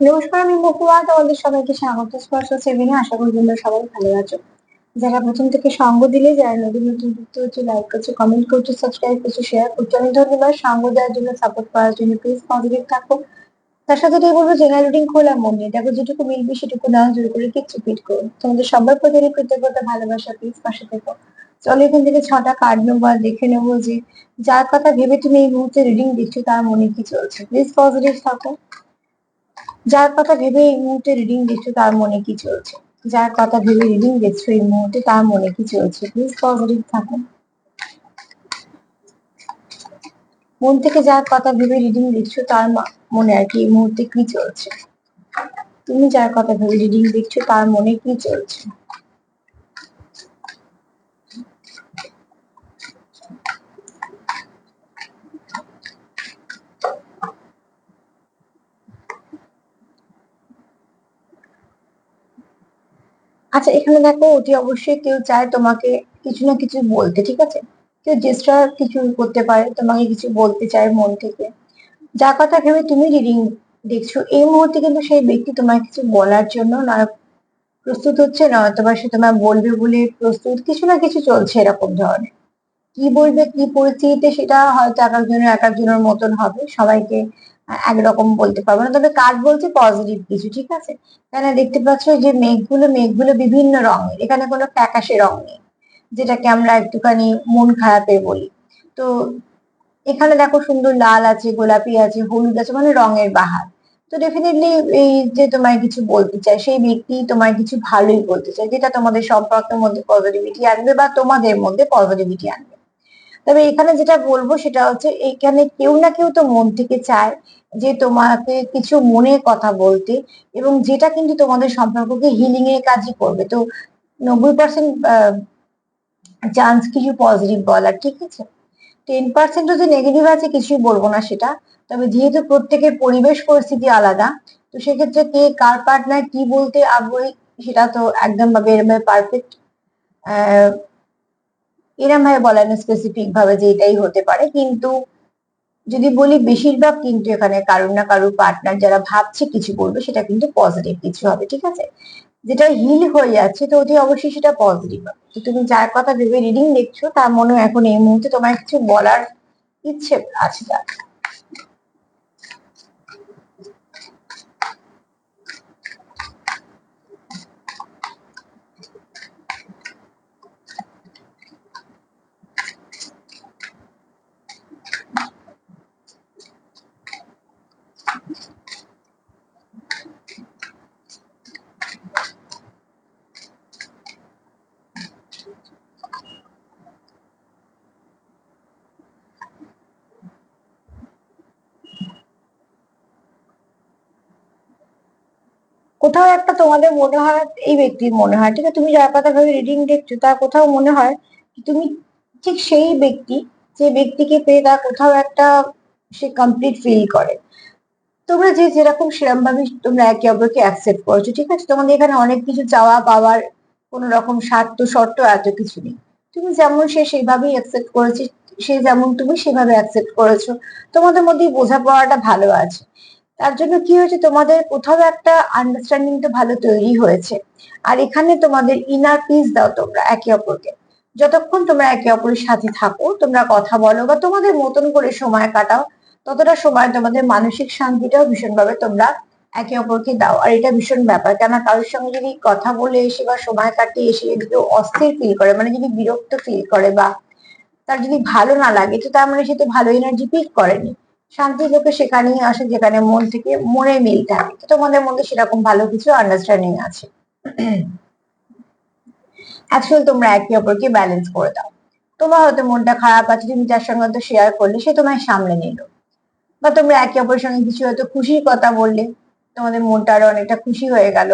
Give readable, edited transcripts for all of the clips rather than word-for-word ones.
নমস্কার, আমি মহুয়া। তোমাদের সবাইকে স্বাগত স্পর্শ সেভেনে। আশা করি তোমরা সবাই ভালো আছো। যারা প্রথম থেকে সঙ্গ দিলে, যারা নতুন নতুন যুক্ত হচ্ছে, লাইক করছো, কমেন্ট করছো, সাবস্ক্রাইব করছো, শেয়ার করছো, আমি ধন্যবাদ। সঙ্গ দেওয়ার জন্য, সাপোর্ট করার জন্য, প্লিজ পজিটিভ থাকো। তার সাথে এটাই বলবো, জেনারেল রুটিন খোলা মন নিয়ে দেখো, যেটুকু মিলবে সেটুকু দেওয়া জোর করে কিচ্ছু ফিট করো। তোমাদের সবার প্রতি আমি কৃতজ্ঞতা, ভালোবাসা, প্লিজ পাশে থেকো। চলো এখান থেকে 6টা কার্ড নেবো আর দেখে নেবো যে যার কথা ভেবে তুমি এই মুহূর্তে রিডিং দিচ্ছ তার মনে কি চলছে। প্লিজ পজিটিভ থাকো। যার কথা ভেবে এই মুহূর্তে রিডিং দিচ্ছ তার মনে কি চলছে। যার কথা ভেবে রিডিং দিচ্ছ এই মুহূর্তে তার মনে কি চলছে। প্লিজ পজিটিভ থাকুন। মন থেকে যার কথা ভেবে রিডিং দিচ্ছ তার মনে আর কি এই মুহূর্তে কি চলছে। তুমি যার কথা ভেবে রিডিং দিচ্ছ তার মনে কি চলছে। আচ্ছা, এখানে দেখো, অতি অবশ্যই কেউ চায় তোমাকে কিছু না কিছু বলতে, ঠিক আছে। কেউ জেস্টার কিছু করতে পারে, তোমাকে কিছু বলতে চায় মন থেকে। যার কথা ভেবে তুমি রিডিং দেখছো এই মুহূর্তে কিন্তু সেই ব্যক্তি তোমায় কিছু বলার জন্য না প্রস্তুত হচ্ছে, না অথবা সে তোমায় বলবে বলে প্রস্তুত। কিছু না কিছু চলছে এরকম ধরনের। কি বলবে, কি পরিস্থিতিতে, সেটা হয়তো এক একজনের মতন হবে। সবাইকে একরকম বলতে পারবো না। তবে কার্ড বলছে পজিটিভ কিছু, ঠিক আছে। এখানে দেখতে পাচ্ছ যে মেঘগুলো বিভিন্ন রঙের, এখানে কোনো ফ্যাকাশে রং নেই, যেটাকে আমরা একটুখানি মন খারাপে বলি। তো এখানে দেখো, সুন্দর লাল আছে, গোলাপি আছে, হলুদ আছে, মানে রঙের বাহার। তো ডেফিনেটলি এই যে তোমায় কিছু বলতে চায় সেই ব্যক্তি তোমায় কিছু ভালোই বলতে চায়, যেটা তোমাদের সম্পর্কের মধ্যে পজিটিভিটি আনবে বা তোমাদের মধ্যে পজিটিভিটি আনবে। তবে এখানে যেটা বলবো সেটা হচ্ছে, এখানে কেউ না কেউ তো মন থেকে চায় যে তোমাকে কিছু মনের কথা বলতে, এবং যেটা কিন্তু তোমাদের সম্পর্ককে হিলিং এর কাজই করবে। তো 90% চান্স কিছু পজিটিভ বলার, ঠিক আছে। 10% যদি নেগেটিভ আছে, কিছুই বলবো না সেটা। তবে যেহেতু প্রত্যেকের পরিবেশ পরিস্থিতি আলাদা, তো সেক্ষেত্রে কে কার পার্টনার কি বলতে আগ্রহী সেটা তো একদম ভাবে এরম পারফেক্ট এরম ভাবে বলা না স্পেসিফিক ভাবে যে এটাই হতে পারে। কিন্তু যদি বলি বেশিরভাগ কিন্তু এখানে কারুর না কারুর পার্টনার যারা ভাবছে কিছু করবে, সেটা কিন্তু পজিটিভ কিছু হবে, ঠিক আছে। যেটা হিল হয়ে যাচ্ছে, তো অতি অবশ্যই সেটা পজিটিভ হবে। তো তুমি যার কথা ভেবে রিডিং দেখছো তার মনে এখন এই মুহূর্তে তোমার কিছু বলার ইচ্ছে আছে তার। কোথাও একটা তোমাদের মনে হয়, এই ব্যক্তির মনে হয়, ঠিক আছে, তুমি যার কথা ভেবে রিডিং দেখছো তার কোথাও মনে হয় কি তুমি ঠিক সেই ব্যক্তি, যে ব্যক্তিকে পেয়ে তার কোথাও একটা সে কমপ্লিট ফিল করে। তোমরা যে যেরকম সেরকম ভাবে তোমরা একে অপরকে অ্যাকসেপ্ট করছো, ঠিক আছে। তোমাদের এখানে অনেক কিছু চাওয়া পাওয়ার, কোন রকম স্বার্থ শর্ত এত কিছু নেই। তুমি যেমন সে সেইভাবেই অ্যাকসেপ্ট করেছে, সে যেমন তুমি সেভাবে অ্যাকসেপ্ট করেছো। তোমাদের মধ্যে বোঝাপড়াটা ভালো আছে। তার জন্য কি হয়েছে, তোমাদের কোথাও একটা আন্ডারস্ট্যান্ডিং তো ভালো তৈরি হয়েছে। আর এখানে তোমাদের ইনার পিস দাও তোমরা একে অপরকে। যতক্ষণ তোমরা একে অপরের সাথে থাকো, তোমরা কথা বলো বা তোমাদের মতন করে সময় কাটাও, ততটা সময় তোমাদের মানসিক শান্তিটাও ভীষণভাবে তোমরা একে অপরকে দাও। আর এটা ভীষণ ব্যাপার, কেন কারোর সঙ্গে যদি কথা বলে এসে বা সময় কাটিয়ে এসে যদি কেউ অস্থির ফিল করে, মানে যদি বিরক্ত ফিল করে বা তার যদি ভালো না লাগে, তো তার মানে সে তো ভালো এনার্জি পিক করেনি। শান্তি লোকে সেখানেই আসে যেখানে মন থেকে মনে মিল থাকে। তো তোমাদের মধ্যে সেরকম ভালো কিছু আন্ডারস্ট্যান্ডিং আছে। অ্যাকচুয়ালি তোমরা একে অপরকে ব্যালেন্স করে দাও। তোমার হয়তো মনটা খারাপ আছে, তুমি যার সঙ্গে হয়তো শেয়ার করলে সে তোমায় সামলে নিল, বা তোমরা একে অপরের সঙ্গে কিছু হয়তো খুশির কথা বললে, তোমাদের মনটা আরো অনেকটা খুশি হয়ে গেল।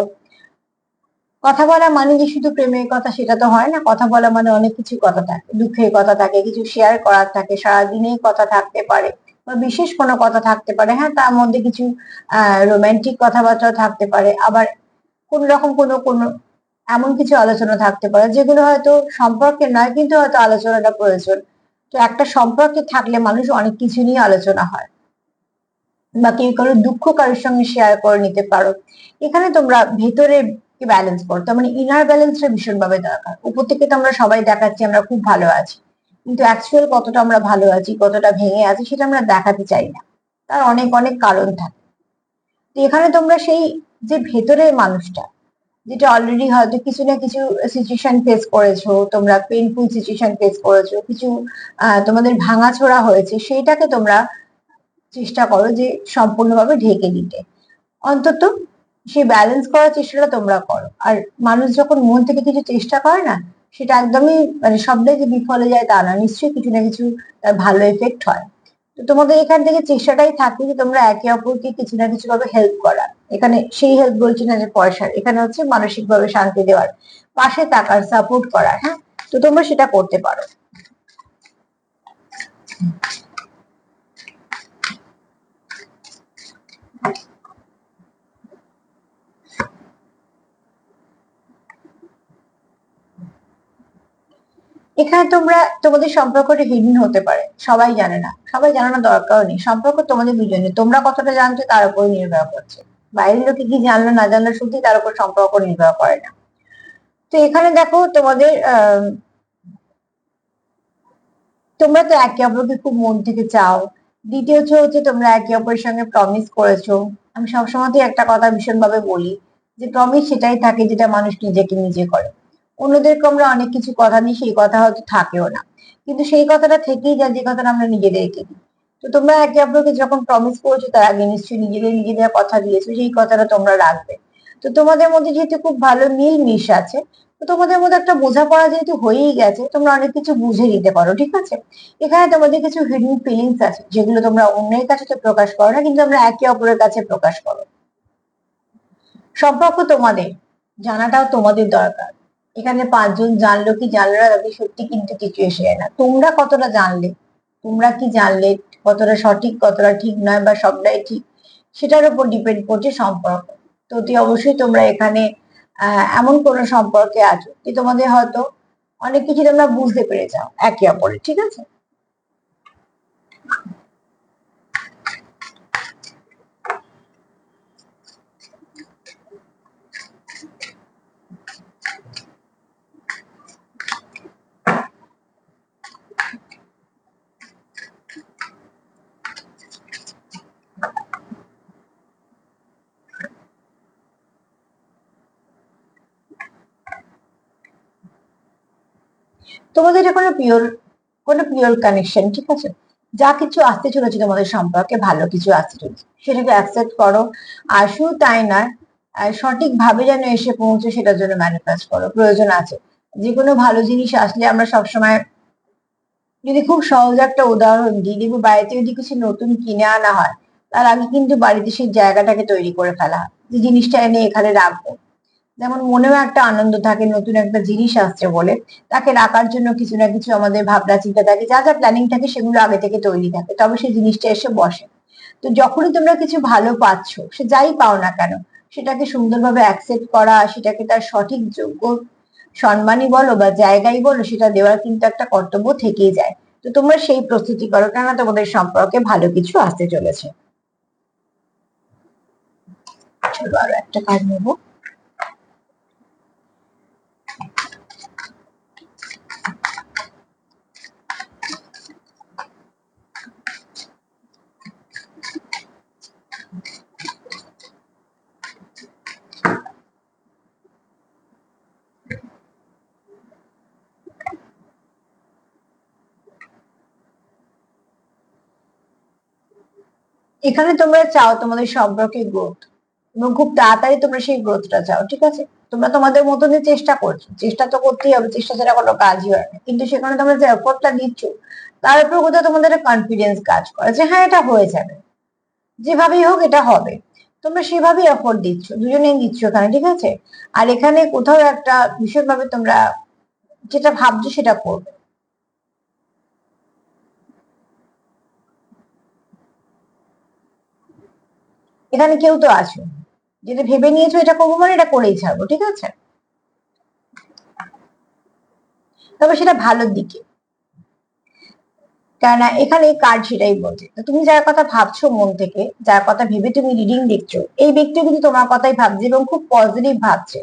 কথা বলা মানে যে শুধু প্রেমের কথা সেটা তো হয় না। কথা বলা মানে অনেক কিছু কথা থাকে, দুঃখের কথা থাকে, কিছু শেয়ার করার থাকে, সারাদিনের কথা থাকতে পারে, বা বিশেষ কোনো কথা থাকতে পারে। হ্যাঁ, তার মধ্যে কিছু রোমান্টিক কথাবার্তা থাকতে পারে, আবার কোন রকম কোনো কোনো এমন কিছু আলোচনা থাকতে পারে যেগুলো হয়তো সম্পর্কে নয়, কিন্তু হয়তো আলোচনাটা প্রয়োজন। তো একটা সম্পর্কে থাকলে মানুষ অনেক কিছু নিয়ে আলোচনা হয়। বা কেউ কারোর দুঃখ কারোর সঙ্গে শেয়ার করে নিতে পারো। এখানে তোমরা ভেতরে ব্যালেন্স করো, তার মানে ইনার ব্যালেন্সটা ভীষণভাবে দরকার। উপর থেকে তো আমরা সবাই দেখাচ্ছি আমরা খুব ভালো আছি, কিন্তু অ্যাকচুয়াল কতটা আমরা ভালো আছি, কতটা ভেঙে আছি, সেটা আমরা দেখাতে চাই না। তার অনেক অনেক কারণ থাকে। তো এখানে তোমরা সেই যে ভেতরের মানুষটা, যেটা অলরেডি হয়তো কিছু না কিছু সিচুয়েশন ফেস করেছো, তোমরা পেইনফুল সিচুয়েশন ফেস করেছো, কিছু তোমাদের ভাঙাচোরা হয়েছে, সেইটাকে তোমরা চেষ্টা করো যে সম্পূর্ণভাবে ঢেকে দিতে। অন্তত সেই ব্যালেন্স করার চেষ্টাটা তোমরা করো। আর মানুষ যখন মন থেকে কিছু চেষ্টা করে না, সেটা একদমই মানে সবটাই যে বিফলে যায় তা না, নিশ্চয়ই কিছু না কিছু তার ভালো এফেক্ট হয়। তো তোমাদের এখান থেকে চেষ্টাটাই থাকে যে তোমরা একে অপরকে কিছু না কিছু ভাবে হেল্প করা। এখানে সেই হেল্প বলছি না যে পয়সার, এখানে হচ্ছে মানসিক ভাবে শান্তি দেওয়ার, পাশে থাকার, সাপোর্ট করার। হ্যাঁ, তো তোমরা সেটা করতে পারো। এখানে তোমরা তোমাদের সম্পর্কটা হিডেন হতে পারে, সবাই জানে না, সবাই জানানোর দরকারও নেই। সম্পর্ক তোমাদের দুজনে, তোমরা কতটা জানছো তার উপর নির্ভর করছে। বাইরের লোকে কি জানলো না জানলো সত্যি তার উপর সম্পর্ক নির্ভর করে না। তো এখানে দেখো তোমাদের তোমরা তো একে অপরকে খুব মন থেকে চাও। দ্বিতীয়ত হচ্ছে তোমরা একে অপরের সঙ্গে প্রমিস করেছো। আমি সবসময়তেই একটা কথা ভীষণ ভাবে বলি যে প্রমিস সেটাই থাকে যেটা মানুষ নিজেকে নিজে করে। অন্যদেরকে আমরা অনেক কিছু কথা দিই, সেই কথা হয়তো থাকেও না, কিন্তু সেই কথাটা থেকেই যায় যে কথাটা আমরা নিজেদেরকে দিই। তো তোমরা একে অপরকে যখন প্রমিস করেছো তার আগে নিশ্চয়ই নিজেদের নিজেদের কথা দিয়েছো, সেই কথাটা তোমরা রাখবে। তো তোমাদের মধ্যে যেহেতু খুব ভালো মিল মিশ আছে, তো তোমাদের মধ্যে একটা বোঝাপড়া যেহেতু হয়েই গেছে, তোমরা অনেক কিছু বুঝে নিতে পারো, ঠিক আছে। এখানে তোমাদের কিছু হিডেন ফিলিংস আছে যেগুলো তোমরা অন্যের কাছে তো প্রকাশ করো না, কিন্তু আমরা একে অপরের কাছে প্রকাশ করো। সম্পর্ক তোমাদের, জানাটাও তোমাদের দরকার। এখানে পাঁচজন জানলো কি জানলো না তাদের সত্যি কিন্তু কিছু এসে যায় না। তোমরা কতটা জানলে, তোমরা কি জানলে, কতটা সঠিক কতটা ঠিক নয় বা সবটাই ঠিক, সেটার উপর ডিপেন্ড করছে সম্পর্ক। তো অতি অবশ্যই তোমরা এখানে এমন কোন সম্পর্কে আছো যে তোমাদের হয়তো অনেক কিছু তোমরা বুঝতে পেরে যাও একে অপরের, ঠিক আছে। তোমাদের এটা কোনো পিওর কানেকশন, ঠিক আছে। যা কিছু আসতে চলেছে তোমাদের সম্পর্কে, ভালো কিছু আসতে চলেছে, সেটাকে অ্যাকসেপ্ট করো। আর শুধু তাই নয়, সঠিক ভাবে যেন এসে পৌঁছে সেটার জন্য ম্যানিফেস্ট করো, প্রয়োজন আছে। যে কোনো ভালো জিনিস আসলে আমরা সবসময়, যদি খুব সহজ একটা উদাহরণ দিই, দেখবো বাড়িতে যদি কিছু নতুন কিনে আনা হয়, তার আগে কিন্তু বাড়িতে সেই জায়গাটাকে তৈরি করে ফেলা হয় যে জিনিসটা এনে এখানে রাখবো। যেমন মনেও একটা আনন্দ থাকে নতুন একটা জিনিস আসছে বলে, তাকে রাখার জন্য কিছু না কিছু আমাদের ভাবনা চিন্তা থাকে, যা যা প্ল্যানিং থাকে সেগুলো আগে থেকে তৈরি থাকে, তবে সেই জিনিসটা এসে বসে। তো যখনই তোমরা কিছু ভালো পাচ্ছ, সে যাই পাও না কেন, সেটাকে সুন্দরভাবে অ্যাকসেপ্ট করা, সেটাকে তার সঠিক যোগ্য সম্মানই বলো বা জায়গায় বলো, সেটা দেওয়ার কিন্তু একটা কর্তব্য থেকেই যায়। তো তোমরা সেই প্রস্তুতি করো, কেননা তোমাদের সম্পর্কে ভালো কিছু আসতে চলেছে। চলো আরো একটা কাজ নেবো। এখানে তোমরা চাও তোমাদের সম্পর্কে গ্রোথ, এবং খুব তাড়াতাড়ি তোমরা সেই গ্রোথটা চাও, ঠিক আছে। তোমরা তোমাদের মতনই চেষ্টা করছো, চেষ্টা তো করতেই হবে, চেষ্টা ছাড়া কোনো কাজই হয় না, কিন্তু সেখানে তোমরা যে এফোর্টটা দিচ্ছ, তার উপর কোথাও তোমাদের একটা কনফিডেন্স কাজ করে যে হ্যাঁ এটা হয়ে যাবে, যেভাবেই হোক এটা হবে। তোমরা সেভাবেই এফোর্ট দিচ্ছ, দুজনেই দিচ্ছ এখানে, ঠিক আছে। আর এখানে কোথাও একটা ভীষণভাবে তোমরা যেটা ভাবছো সেটা করবে। এখানে কেউ তো আছো, যেটা ভেবে নিয়েছো এটা করবো মানে এটা করেই ছাড়বো, ঠিক আছে। তবে সেটা ভালোর দিকে। কেননা এখানে কার্ড সেটাই বলছে। তো তুমি যার কথা ভাবছো মন থেকে, যার কথা ভেবে তুমি রিডিং দেখছো, এই ব্যক্তি কিন্তু তোমার কথাই ভাবছে এবং খুব পজিটিভ ভাবছে।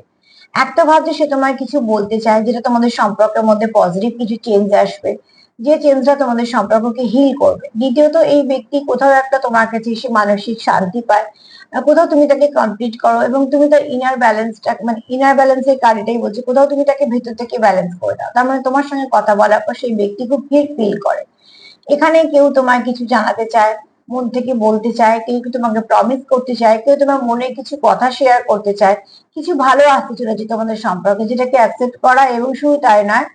একটা ভাবছে সে তোমায় কিছু বলতে চায়, যেটা তোমাদের সম্পর্কের মধ্যে পজিটিভ কিছু চেঞ্জ আসবে, যে চেঞ্জটা তোমাদের সম্পর্ককে হিল করবে। দ্বিতীয়ত এই ব্যক্তি কোথাও একটা তোমার কাছে এসে মানসিক শান্তি পায়, কোথাও তুমি তাকে কমপ্লিট করো এবং তুমি তার ইনার ব্যালেন্সটা, মানে ইনার ব্যালেন্সের কার্ড এটাই বলছে, কোথাও তুমি তাকে ভেতর থেকে ব্যালেন্স করে দাও। তার মানে তোমার সঙ্গে কথা বলার পর সেই ব্যক্তি খুব হিট ফিল করে। এখানে কেউ তোমায় কিছু জানাতে চায়, মন থেকে বলতে চায়, কেউ কি তোমাকে প্রমিস করতে চায়, কেউ তোমার মনে কিছু কথা শেয়ার করতে চায়, কিছু ভালো আসতে চলেছে তোমাদের সম্পর্কে, যেটাকে অ্যাকসেপ্ট করা এবং শুধু তাই নয়,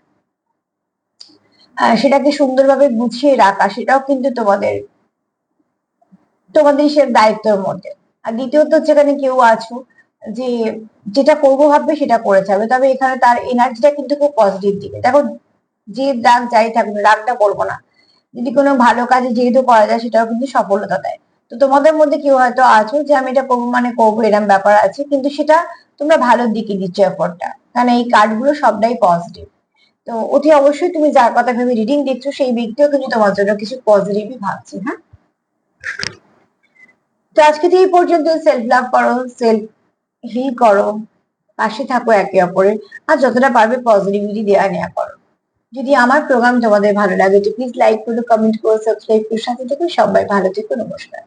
সেটাকে সুন্দরভাবে গুছিয়ে রাখা, সেটাও কিন্তু তোমাদের তোমাদের সে দায়িত্বের মধ্যে। আর দ্বিতীয়ত যেখানে কেউ আছো যে যেটা করবো ভাববে সেটা করে যাবে, তবে এখানে তার এনার্জিটা কিন্তু খুব পজিটিভ দিকে। দেখো, যে রাগ যাই থাকুক, রাগটা করবো না, যদি কোনো ভালো কাজে যেহেতু করা যায় সেটাও কিন্তু সফলতা দেয়। তো তোমাদের মধ্যে কেউ হয়তো আছো যে আমি এটা করবো মানে করবো, এরকম ব্যাপার আছে, কিন্তু সেটা তোমরা ভালোর দিকে দিচ্ছ এফোর্টটা, কারণ এই কার্ড গুলো সবটাই পজিটিভ। তো অতি অবশ্যই তুমি যার কথা ভেবে রিডিং দেখছো সেই ব্যক্তিও কিন্তু তোমার জন্য কিছু পজিটিভই ভাবছে। হ্যাঁ, তো আজকে তো এই পর্যন্ত। সেলফ লাভ করো, সেলফ হিল করো, পাশে থাকো একে অপরের, আর যতটা পারবে পজিটিভিটি দেওয়া নেওয়া করো। যদি আমার প্রোগ্রাম তোমাদের ভালো লাগে তো প্লিজ লাইক করো, কমেন্ট করো, সাবস্ক্রাইব করো, সাথে থেকো। সবাই ভালো থেকো, নমস্কার।